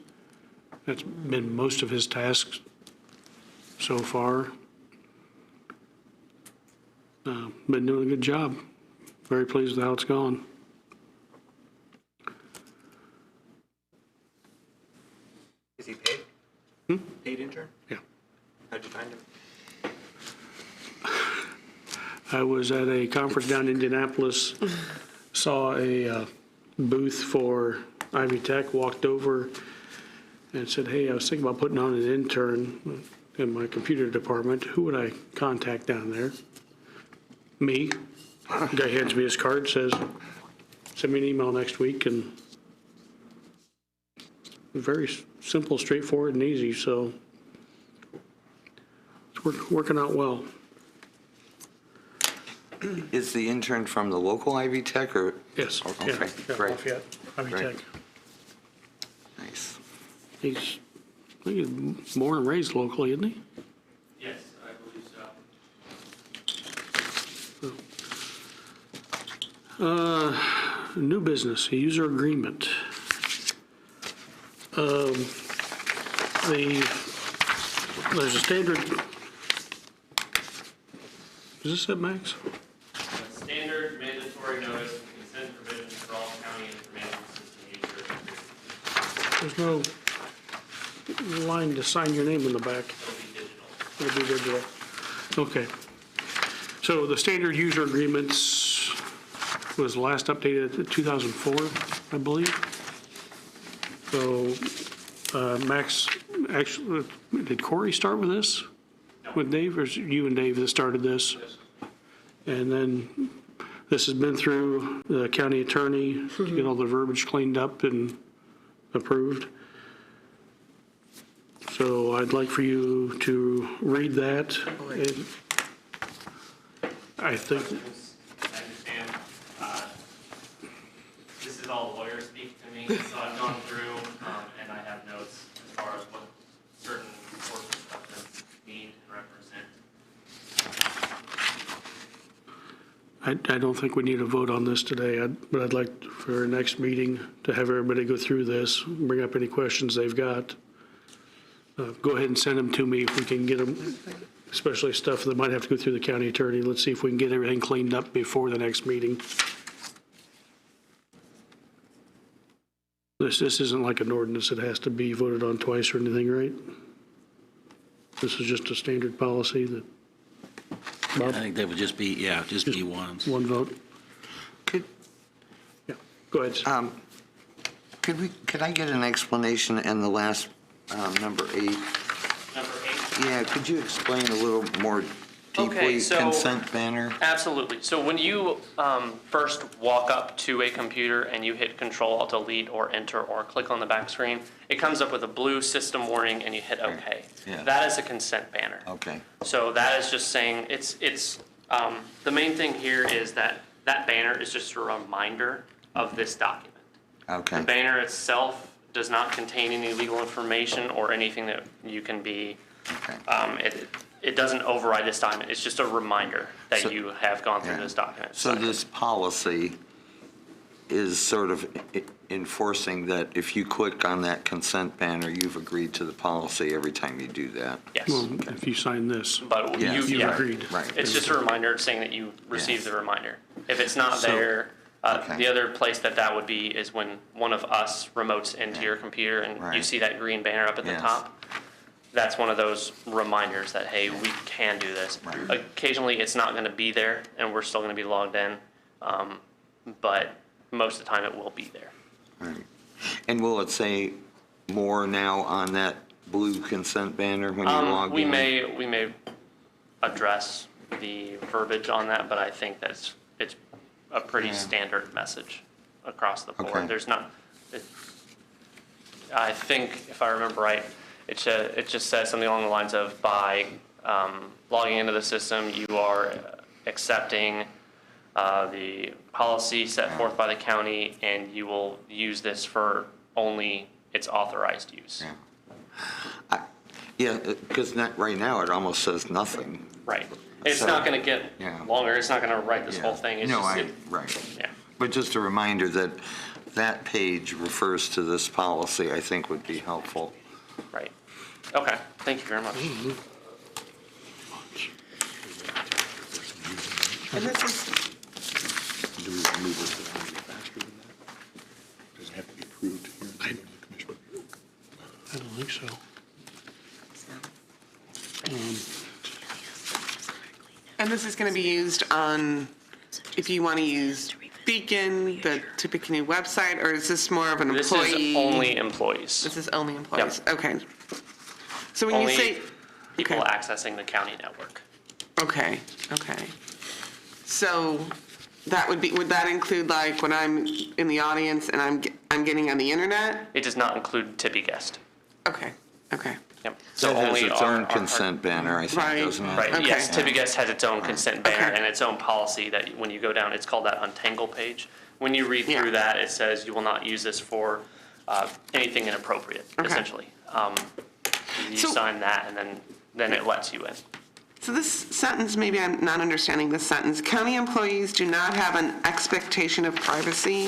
That's been most of his tasks so far. Been doing a good job. Very pleased with how it's gone. Is he paid? Paid intern? Yeah. How'd you find him? I was at a conference down in Indianapolis, saw a booth for Ivy Tech, walked over and said, hey, I was thinking about putting on an intern in my computer department. Who would I contact down there? Me. The guy hands me his card, says, send me an email next week, and very simple, straightforward, and easy, so it's working out well. Is the intern from the local Ivy Tech or? Yes. Okay, Yeah, great. Lafayette, Ivy Great. Tech. Nice. I think he's born and raised locally, isn't he? Yes, I believe so. New business, a user agreement. There's a standard. Is this it, Max? Standard mandatory notice and consent provisions for all county information system users. There's no line to sign your name in the back. It'll be digital. It'll be digital. Okay. So the standard user agreements was last updated in 2004, I believe. So Max, actually, did Corey start with this? With Dave, or is it you and Dave that started this? And then this has been through the county attorney to get all the verbiage cleaned up and approved. So I'd like for you to read that. And I think, I understand. This is all lawyer speak to me, so I've gone through and I have notes as far as what certain portions of them mean and represent. I don't think we need a vote on this today, but I'd like for our next meeting to have everybody go through this, bring up any questions they've got. Go ahead and send them to me if we can get them, especially stuff that might have to go through the county attorney. Let's see if we can get everything cleaned up before the next meeting. This isn't like an ordinance that has to be voted on twice or anything, right? This is just a standard policy that, I think that would just be, just be once. one vote. Could, Yeah, go ahead. could I get an explanation in the last, number 8? Number 8. Yeah, could you explain a little more Okay, deeply, so- consent banner? Absolutely. So when you first walk up to a computer and you hit Control-Alt-Delete or Enter or click on the back screen, it comes up with a blue system warning and you hit OK. Yeah. That is a consent banner. Okay, So that is just saying, it's the main thing here is that banner is just a reminder of this document. okay. The banner itself does not contain any legal information or anything that you can be, Okay. it doesn't override this document. It's just a reminder that So- you have gone through Yeah. this document. So this policy is sort of enforcing that if you click on that consent banner, you've agreed to the policy every time you do that. Yes. Well, if you sign this, But Yes, you, you've yeah. agreed. Right. It's just a reminder saying that you received Yes. the reminder. If it's not So- there, okay. the other place that would be is when one of us remotes into your computer and you Right. see that green banner up at the Yes. top. That's one of those reminders that, hey, we can do this. Right. Occasionally, it's not gonna be there and we're still gonna be logged in. But most of the time it will be there. Right. And will it say more now on that blue consent banner when you log in? We may address the verbiage on that, but I think that it's a pretty Yeah. standard message across the board. Okay. There's not, I think, if I remember right, it just says something along the lines of by logging into the system, you are accepting the policy set forth by the county, and you will use this for only its authorized use. Yeah, because right now it almost says nothing. Right. It's So- not going to get Yeah. longer. It's not going to write this Yeah. whole thing. It's No, just, right. yeah. But just a reminder that that page refers to this policy, I think would be helpful. Right. Okay. Thank you very much. And this is, Do we remove it faster than that? Does it have to be approved here in the commission? I don't think so. and this is going to be used on, if you want to use Beacon, the Tippecanoe website, or is this more of an This employee? is only employees. This is only employees? Okay. So when Only you say, people okay. accessing the county network. Okay, okay. So that would that include like when I'm in the audience and I'm getting on the internet? It does not include Tippy Guest. Okay, okay. Yep. So It has only its our- own our- consent banner, I think, Right. doesn't it? Right, Okay. yes, Tippy Guest has its own consent banner Okay. and its own policy that when you go down, it's called that untangle page. When you read Yeah. through that, it says you will not use this for anything inappropriate, Okay. essentially. You So- sign that and then it lets you in. So this sentence, maybe I'm not understanding this sentence. County employees do not have an expectation of privacy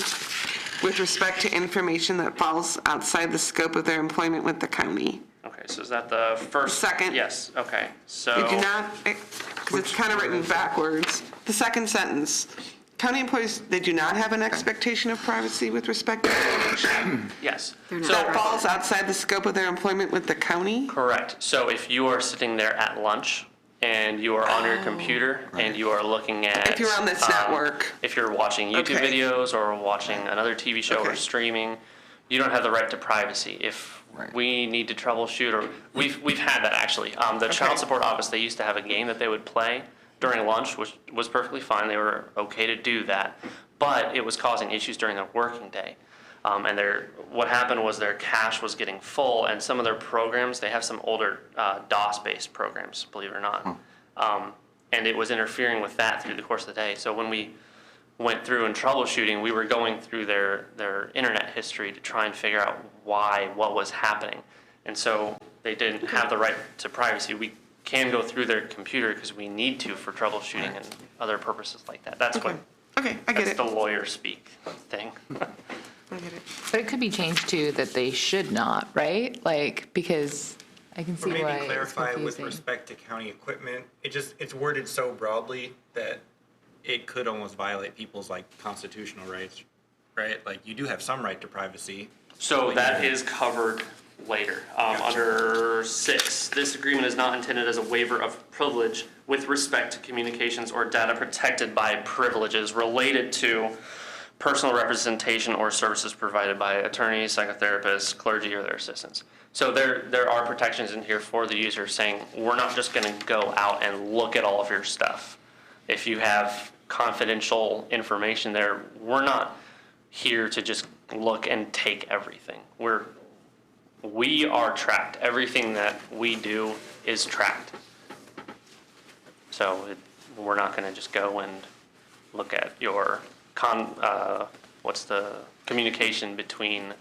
with respect to information that falls outside the scope of their employment with the county. Okay, so is that the first? Second. Yes, okay, so. They do not, because it's kind of written backwards. The second sentence, county employees, they do not have an expectation of privacy with respect to information Yes. not So- that falls outside the scope of their employment with the county? Correct. So if you are sitting there at lunch and you are on your computer and you are looking at. If you're on this network. If you're watching YouTube Okay. videos or watching another TV show or Okay. streaming, you don't have the right to privacy. If Right. we need to troubleshoot, or we've had that actually. The child support office, they used to have a game that they would play during lunch, which was perfectly fine. They were okay to do that, but it was causing issues during their working day. And what happened was their cache was getting full, and some of their programs, they have some older DOS-based programs, believe it or not. And it was interfering with that through the course of the day. So when we went through and troubleshooting, we were going through their internet history to try and figure out what was happening. And so they didn't have the right to privacy. We can go through their computer because we need to for troubleshooting and other purposes like that. That's what, Okay, I get that's it. the lawyer speak thing. I get it. But it could be changed to that they should not, right? Like, because I can Or see why maybe it's clarify with confusing. respect to county equipment. It's worded so broadly that it could almost violate people's like constitutional rights, right? Like you do have some right to privacy. So that is covered later. Under 6, this agreement is not intended as a waiver of privilege with respect to communications or data protected by privileges related to personal representation or services provided by attorneys, psychotherapists, clergy, or their assistants. So there are protections in here for the user saying, we're not just going to go out and look at all of your stuff. If you have confidential information there, we're not here to just look and take everything. We are tracked. Everything that we do is tracked. So we're not going to just go and look at your what's the communication between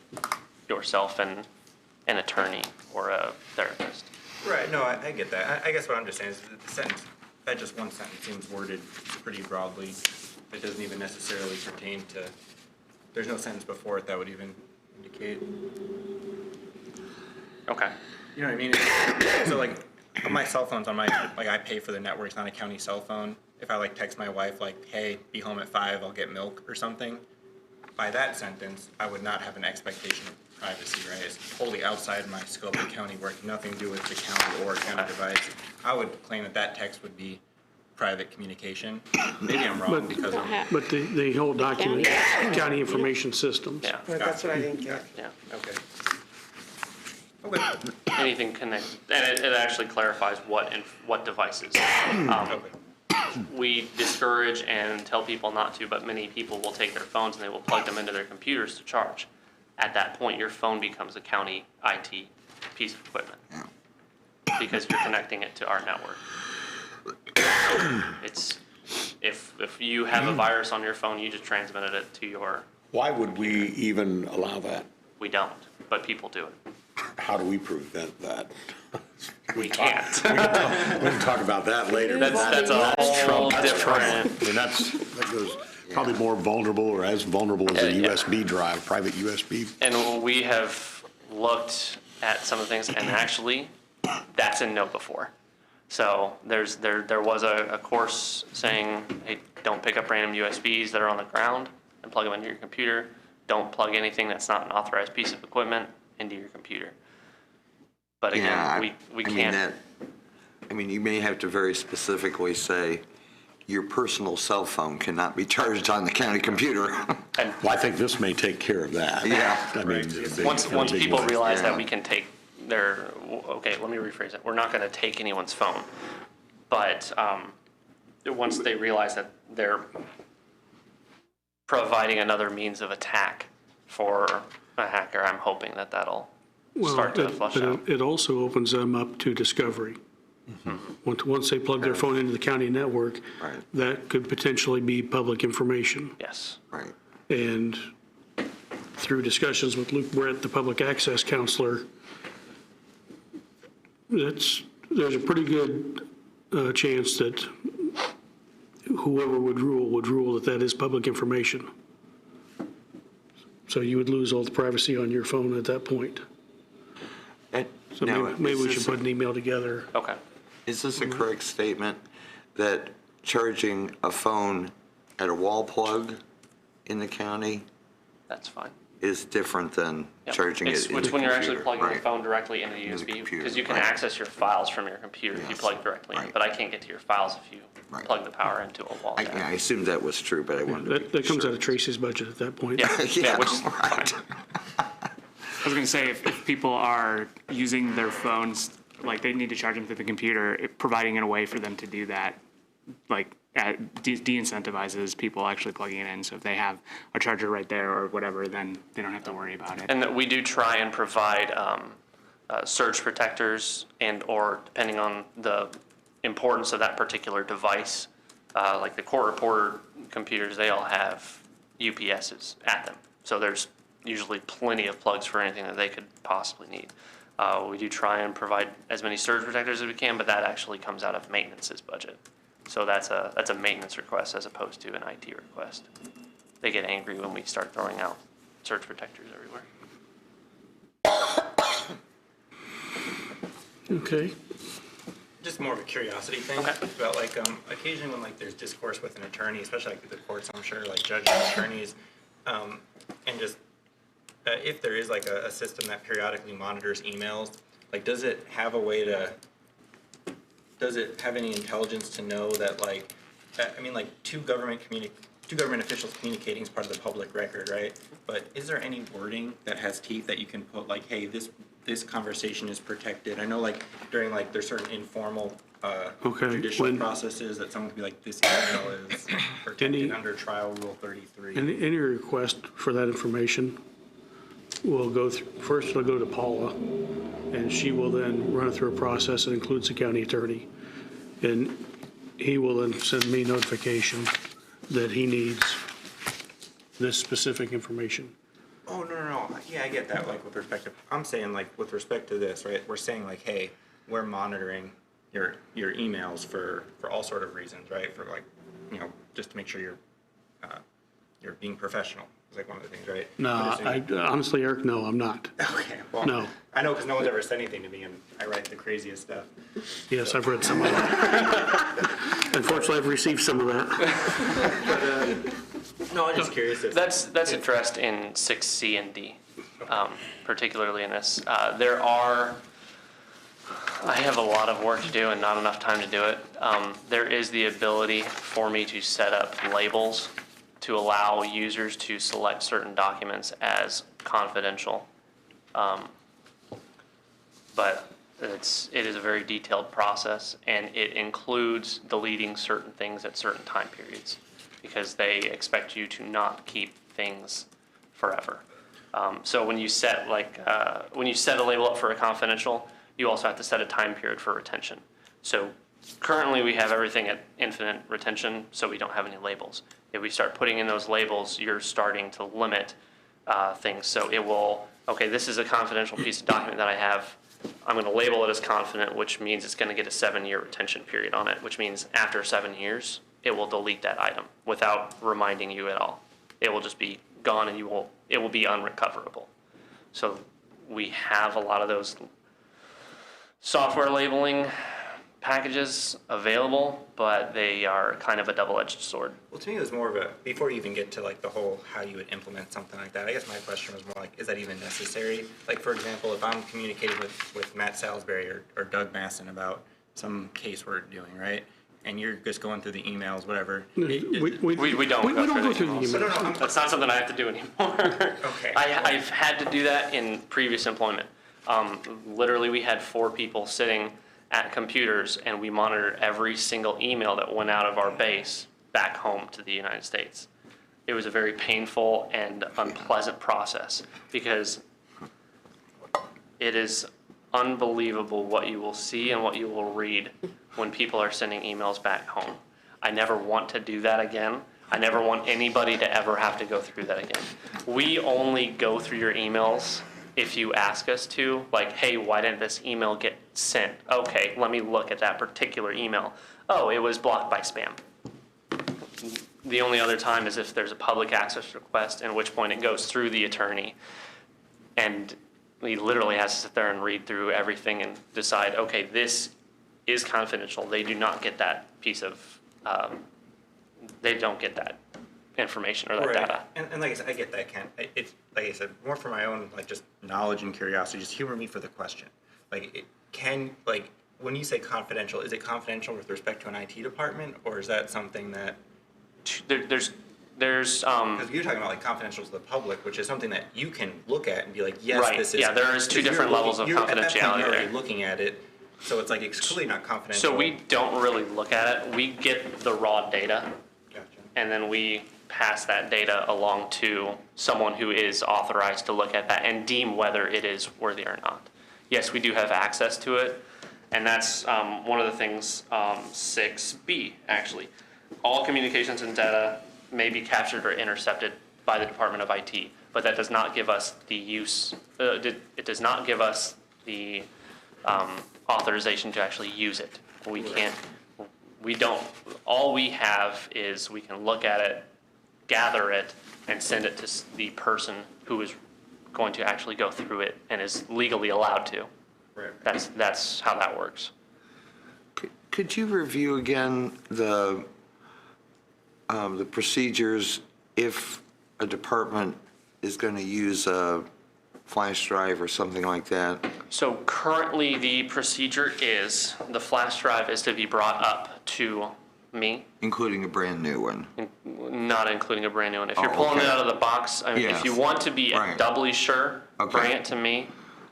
yourself and an attorney or a therapist. Right, no, I get that. I guess what I'm just saying is that the sentence, that just one sentence seems worded pretty broadly. It doesn't even necessarily pertain to, there's no sentence before it that would even indicate, Okay. you know what I mean? So like, on my cell phone's on my, like I pay for the network, it's not a county cell phone. If I like text my wife like, hey, be home at 5, I'll get milk or something. By that sentence, I would not have an expectation of privacy, right? It's totally outside my scope of county work, nothing to do with the county or county device. I would claim that that text would be private communication. Maybe I'm wrong because I'm, But the whole document, county information systems. Yeah, That's what I didn't get. yeah. okay. Okay, Anything connected, and it actually clarifies what devices. okay. We discourage and tell people not to, but many people will take their phones and they will plug them into their computers to charge. At that point, your phone becomes a county IT piece of equipment because you're connecting it to our network. It's, if you have a virus on your phone, you just transmitted it to your, Why would we even allow that? we don't, but people do it. How do we prevent that? We can't. We can talk about that later. That's a whole different. I mean, that goes probably more vulnerable or as vulnerable as a Yeah. USB drive, private USB. And we have looked at some of the things, and actually, that's in know before. So there was a course saying, hey, don't pick up random USBs that are on the ground and plug them into your computer. Don't plug anything that's not an authorized piece of equipment into your computer. But Yeah, again, we I mean, can't. you may have to very specifically say, your personal cell phone cannot be charged on the county computer. And Well, I think this may take care of that. Yeah. I mean, big- once big people one. realize Yeah. that we can take their, okay, let me rephrase it. We're not going to take anyone's phone, but once they realize that they're providing another means of attack for a hacker, I'm hoping that that'll start to flush out. It also opens them up to discovery. Once they plug their phone into the county network, Right. that could potentially be public information. Yes. Right. And through discussions with Luke Brett, the public access counselor, there's a pretty good chance that whoever would rule that is public information. So you would lose all the privacy on your phone at that point. So maybe we should put an email together. Okay. Is this a correct statement that charging a phone at a wall plug in the county That's fine. is different than Yep. charging it in the It's when you're actually computer, plugging the right? phone directly into the Into the USB, computer, because you can right. access your files from your computer if you Yes. plug directly in, Right. but I can't get to your files if you Right. plug the power into a wall I jack. assumed that was true, but I wanted to be That comes sure. out of Tracy's budget at that point. Yeah, Yeah, which is right. fine. I was going to say, if people are using their phones, like they need to charge them through the computer, providing a way for them to do that, like de-incentivizes people actually plugging it in. So if they have a charger right there or whatever, then they don't have to worry about it. And that we do try and provide surge protectors or depending on the importance of that particular device, like the court reporter computers, they all have UPSs at them. So there's usually plenty of plugs for anything that they could possibly need. We do try and provide as many surge protectors as we can, but that actually comes out of maintenance's budget. So that's a maintenance request as opposed to an IT request. They get angry when we start throwing out surge protectors everywhere. Okay. Just more of a curiosity thing about like occasionally when like there's discourse with an attorney, especially like the courts, I'm sure like judges, attorneys, and just if there is like a system that periodically monitors emails, like does it have any intelligence to know that like I mean like two government officials communicating is part of the public record, right? But is there any wording that has teeth that you can put like, hey, this conversation is protected? I know like during like there's certain informal judicial when- processes that someone can be like, this email is protected under trial rule 33. Any request for that information will go through, first it'll go to Paula, and she will then run it through a process that includes the county attorney. And he will then send me notification that he needs this specific information. Oh, no. Yeah, I get that, like, with respect to, I'm saying, like, with respect to this, right, we're saying, like, hey, we're monitoring your emails for all sort of reasons, right? For like, just to make sure you're being professional. It's like one of the things, right? No, I honestly, Eric, no, I'm not. Okay, well, No. I know because no one's ever said anything to me, and I write the craziest stuff. Yes, I've read some of that. Unfortunately, I've received some of that. No, I'm just curious. That's addressed in 6C and D, particularly in this. I have a lot of work to do and not enough time to do it. There is the ability for me to set up labels to allow users to select certain documents as confidential. But it is a very detailed process, and it includes deleting certain things at certain time periods because they expect you to not keep things forever. So when you set a label up for a confidential, you also have to set a time period for retention. So currently we have everything at infinite retention, so we don't have any labels. If we start putting in those labels, you're starting to limit things. So it will, okay, this is a confidential piece of document that I have. I'm going to label it as confident, which means it's going to get a 7-year retention period on it, which means after 7 years, it will delete that item without reminding you at all. It will just be gone, and it will be unrecoverable. So we have a lot of those software labeling packages available, but they are kind of a double-edged sword. Well, to me, it was more of before you even get to like the whole how you would implement something like that, I guess my question was more like, is that even necessary? Like, for example, if I'm communicating with Matt Salisbury or Doug Masson about some case we're doing, right? And you're just going through the emails, whatever. We don't go through the emails. That's not something I have to do anymore. Okay. I've had to do that in previous employment. Literally, we had 4 people sitting at computers, and we monitored every single email that went out of our base back home to the United States. It was a very painful and unpleasant process because it is unbelievable what you will see and what you will read when people are sending emails back home. I never want to do that again. I never want anybody to ever have to go through that again. We only go through your emails if you ask us to, like, hey, why didn't this email get sent? Okay, let me look at that particular email. Oh, it was blocked by spam. The only other time is if there's a public access request, in which point it goes through the attorney, and he literally has to sit there and read through everything and decide, okay, this is confidential. They do not get that piece of, they don't get that information or that data. And like I said, I get that, Ken. It's, like I said, more for my own, like, just knowledge and curiosity, just humor me for the question. Like, when you say confidential, is it confidential with respect to an IT department, or is that something that... There's because you're talking about like confidential to the public, which is something that you can look at and be like, yes, right. this is... Yeah, there is 2 different levels of confidentiality at that point, you're already there. looking at it, so it's like it's clearly not confidential. So we don't really look at it. We get the raw data, Gotcha. and then we pass that data along to someone who is authorized to look at that and deem whether it is worthy or not. Yes, we do have access to it, and that's one of the things, 6B, actually. All communications and data may be captured or intercepted by the Department of IT, but that does not give us the use, it does not give us the authorization to actually use it. We can't, we don't, all we have is we can look at it, gather it, and send it to the person who is going to actually go through it and is legally allowed to. Right. That's how that works. Could you review again the procedures if a department is going to use a flash drive or something like that? So currently the procedure is the flash drive is to be brought up to me. Including a brand new one? Not including a brand new one. If you're Oh, pulling okay. it out of the box, I mean, Yes. if you want to be Right. doubly sure, Okay. bring it to me.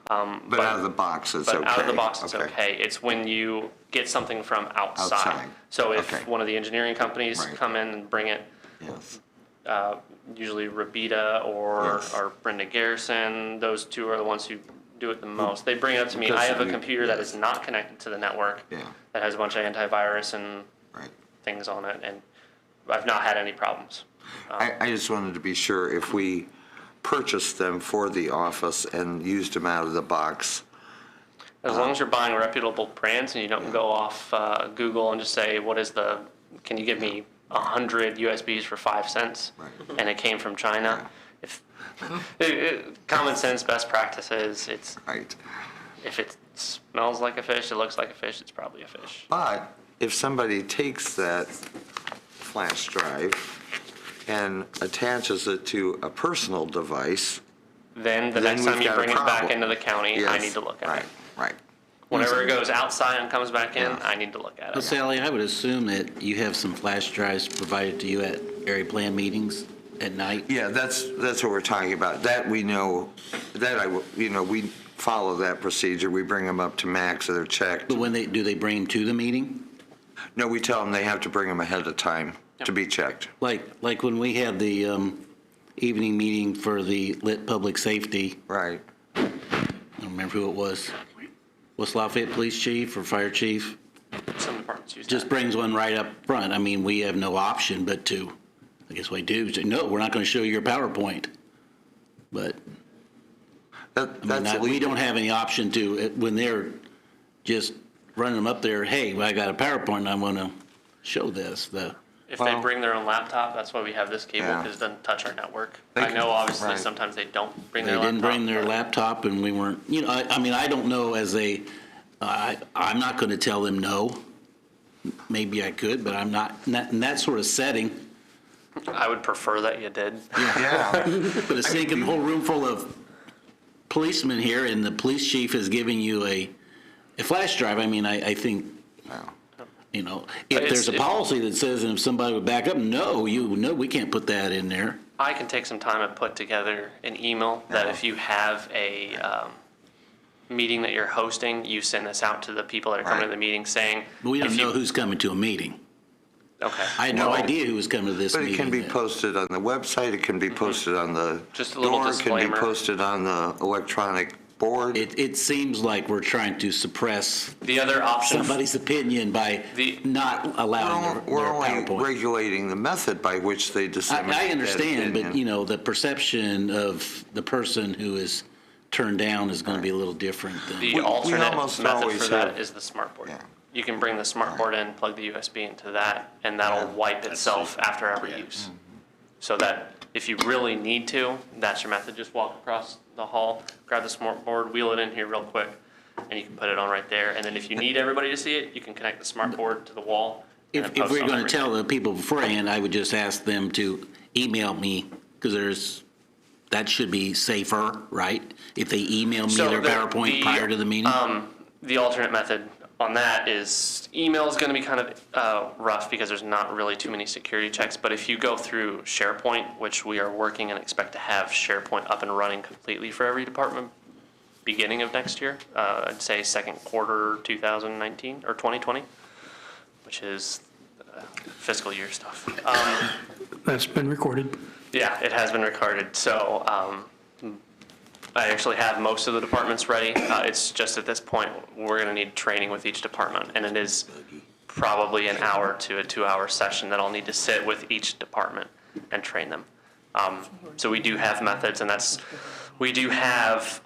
But out of the box, it's okay? But out of the box, it's okay. It's when you get something from outside. Outside. So if Okay. one of the engineering companies Right. come in and bring it, Yes. usually Rabita or Yes. Brenda Garrison, those 2 are the ones who do it the most. They bring it up to me. Because I have a we- computer that yes. is not connected to the network. Yeah. That has a bunch of antivirus and Right. things on it, and I've not had any problems. I just wanted to be sure if we purchased them for the office and used them out of the box, As long as you're buying reputable brands and you don't go off Google and just say, can you give me 100 USBs for 5 cents? And it came from China. If common sense, best practices, Right. if it smells like a fish, it looks like a fish, it's probably a fish. But if somebody takes that flash drive and attaches it to a personal device, Then the Then next time we've you got a bring it back problem. into the county, I yes, need to look at right, it. right. Whenever it goes outside and comes back in, Yeah. I need to look at Well, it. Sally, I would assume that you have some flash drives provided to you at area plan meetings at night? Yeah, that's what we're talking about. That we know, we follow that procedure. We bring them up to max, so they're checked. But do they bring them to the meeting? No, we tell them they have to bring them ahead of time to be checked. Like when we had the evening meeting for the lit public safety, Right. I don't remember who it was. West Lafayette Police Chief or Fire Chief? Some departments use Just that. brings one right up front. I mean, we have no option but to, I guess we do, say, no, we're not going to show you your PowerPoint. But we don't have any option to, when they're just running them up there, hey, well, I got a PowerPoint and I want to show this. If they bring their own laptop, that's why we have this cable, Yeah. because it doesn't touch our network. They I can- know obviously right. sometimes they don't bring They their laptop. didn't bring their but- laptop and we weren't, I mean, I don't know I'm not going to tell them no. Maybe I could, but I'm not in that sort of setting. I would prefer that you did. Yeah. But it's taking a whole room full of policemen here and the police chief is giving you a flash drive. I mean, I think, if there's a policy that says if somebody would back up, no, we can't put that in there. I can take some time and put together an email that if you have a meeting that you're hosting, you send this out to the people that are coming to Right. the meeting saying. But we don't if you- know who's coming to a meeting. Okay. I had no Well, idea who was coming to this But meeting. it can be posted on the website, it can be posted on the Just a little door, it can disclaimer. be posted on the electronic board. It seems like we're trying to suppress The other option. somebody's opinion by not allowing their We're only PowerPoint. regulating the method by which they disseminate I that understand, but opinion. the perception of the person who is turned down is going to be a little different than. The We alternate almost method always for that have- is the smart board. Yeah. You can bring the smart board in, plug the USB into that, and that'll wipe itself after every use. So that if you really need to, that's your method. Just walk across the hall, grab the smart board, wheel it in here real quick, and you can put it on right there. And then if you need everybody to see it, you can connect the smart board to the wall. and If then post we're on going to everything. tell the people beforehand, I would just ask them to email me, because that should be safer, right? If they email me So their the- PowerPoint prior to the meeting? The alternate method on that is email is going to be kind of rough because there's not really too many security checks. But if you go through SharePoint, which we are working and expect to have SharePoint up and running completely for every department beginning of next year, I'd say second quarter 2019 or 2020, which is fiscal year stuff. That's been recorded. Yeah, it has been recorded. So I actually have most of the departments ready. It's just at this point, we're going to need training with each department. And it is probably an hour to a 2-hour session that I'll need to sit with each department and train them. So we do have methods, and we do have,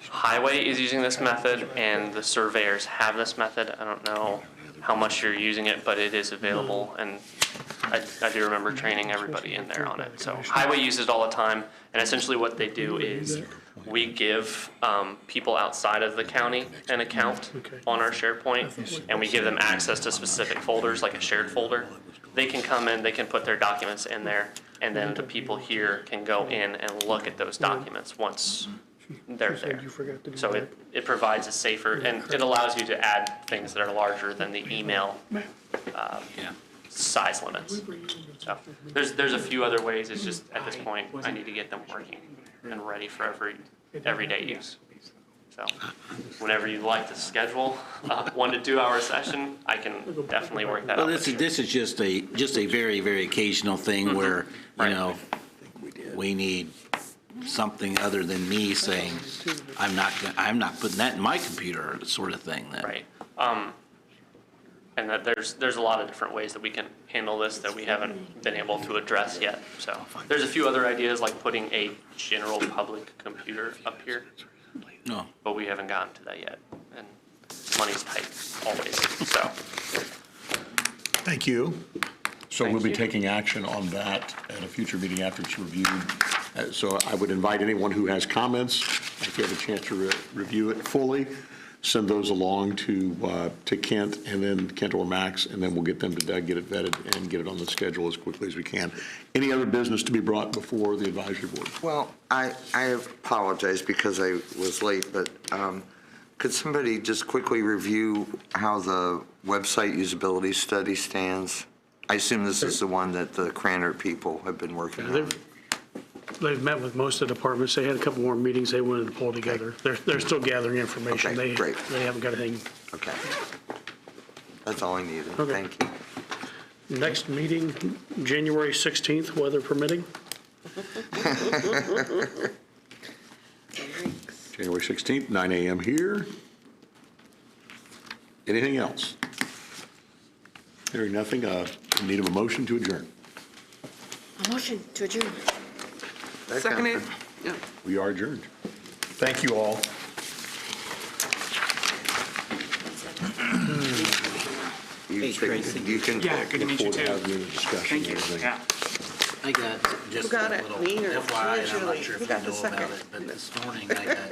Highway is using this method, and the surveyors have this method. I don't know how much you're using it, but it is available, and I do remember training everybody in there on it. So Highway uses it all the time, and essentially what they do is we give people outside of the county an account on our SharePoint, and we give them access to specific folders, like a shared folder. They can come in, they can put their documents in there, and then the people here can go in and look at those documents once they're there. So it provides a safer, and it allows you to add things that are larger than the email size limits. So there's a few other ways. It's just at this point, I need to get them working and ready for everyday use. So whenever you'd like to schedule a 1 to 2 hour session, I can definitely work that Well, out. this with you. is just a very, very occasional thing where, Right. we need something other than me saying, I'm not putting that in my computer, sort of thing. Right. And that there's a lot of different ways that we can handle this that we haven't been able to address yet. So there's a few other ideas like putting a general public computer up here, No. but we haven't gotten to that yet. money's tight, always, so. Thank you. So we'll be you. taking action on that at a future meeting after it's reviewed. So I would invite anyone who has comments, if you have a chance to review it fully, send those along to Kent and then Kent or Max, and then we'll get them to Doug, get it vetted, and get it on the schedule as quickly as we can. Any other business to be brought before the advisory board? Well, I apologize because I was late, but could somebody just quickly review how the website usability study stands? I assume this is the one that the Cranard people have been working on. They've met with most of the departments. They had a couple more meetings they wanted to pull together. They're still gathering information. Okay, great. They haven't got anything. Okay. That's all I needed. Okay. Thank you. Next meeting, January 16th, weather permitting. January 16th, 9 a.m. here. Anything else? Hearing nothing, in need of a motion to adjourn. A motion to adjourn. Seconded? Yep. We are adjourned. Thank you all. You can. Yeah, good to meet you too. Having a discussion Thank and you, everything. yeah. I got just Who got a it? little Me or FYI, and I'm Julie? not sure if Who you got the know about second? it, but this morning I got